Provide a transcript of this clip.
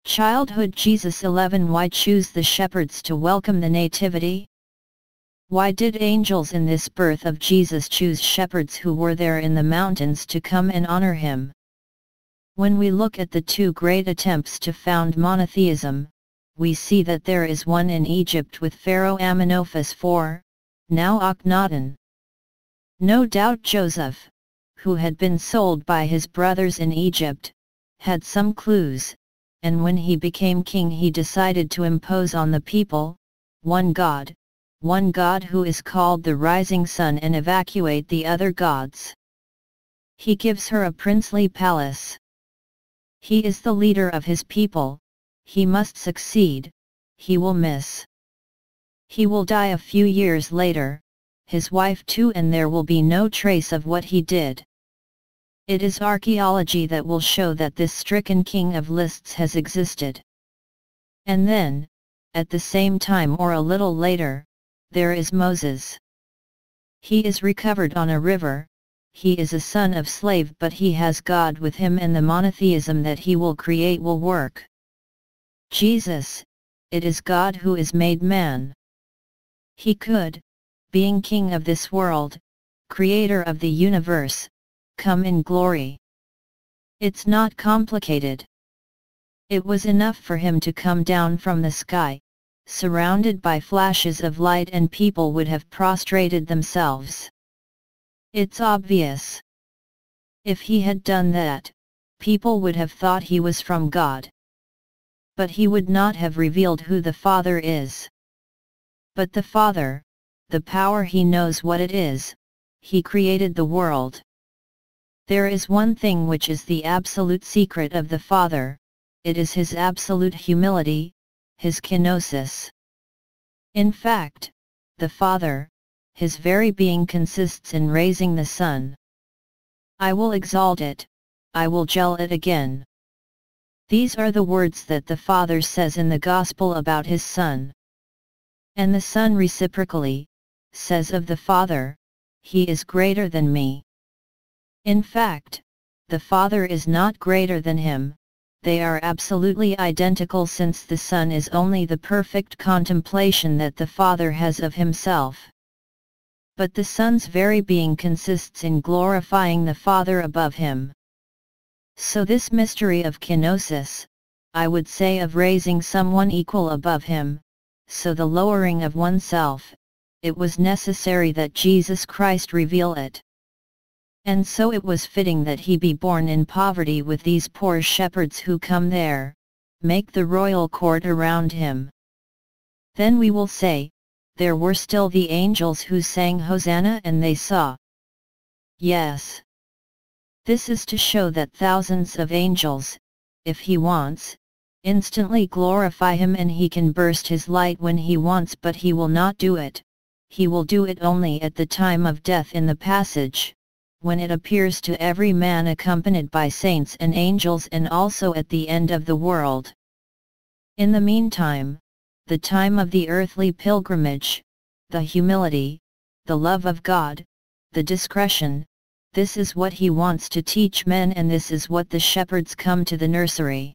Childhood Jesus 11. Why choose the shepherds to welcome the nativity? Why did angels in this birth of Jesus choose shepherds who were there in the mountains to come and honor him? When we look at the two great attempts to found monotheism, we see that there is one in Egypt with Pharaoh Amenophis IV, now Akhenaton. No doubt Joseph, who had been sold by his brothers in Egypt, had some clues, and when he became king he decided to impose on the people, one God who is called the rising sun, and evacuate the other gods. He gives her a princely palace. He is the leader of his people, he must succeed, he will miss. He will die a few years later, his wife too, and there will be no trace of what he did. It is archaeology that will show that this stricken king of lists has existed. And then, at the same time or a little later, there is Moses. He is recovered on a river, he is a son of slave, but he has God with him, and the monotheism that he will create will work. Jesus, it is God who is made man. He could, being king of this world, creator of the universe, come in glory. It's not complicated. It was enough for him to come down from the sky, surrounded by flashes of light, and people would have prostrated themselves. It's obvious. If he had done that, people would have thought he was from God. But he would not have revealed who the Father is. But the Father, the power, he knows what it is, he created the world. There is one thing which is the absolute secret of the Father, it is his absolute humility, his kenosis. In fact, the Father, his very being consists in raising the Son. I will exalt it, I will gel it again. These are the words that the Father says in the Gospel about his Son. And the Son reciprocally says of the Father, he is greater than me. In fact, the Father is not greater than him, they are absolutely identical, since the Son is only the perfect contemplation that the Father has of himself. But the Son's very being consists in glorifying the Father above him. So this mystery of kenosis, I would say of raising someone equal above him, so the lowering of oneself, it was necessary that Jesus Christ reveal it. And so it was fitting that he be born in poverty with these poor shepherds who come there, make the royal court around him. Then we will say, there were still the angels who sang Hosanna, and they saw. Yes. This is to show that thousands of angels, if he wants, instantly glorify him, and he can burst his light when he wants, but he will not do it. He will do it only at the time of death in the passage, when it appears to every man accompanied by saints and angels, and also at the end of the world. In the meantime, the time of the earthly pilgrimage, the humility, the love of God, the discretion, this is what he wants to teach men, and this is what the shepherds come to the nursery.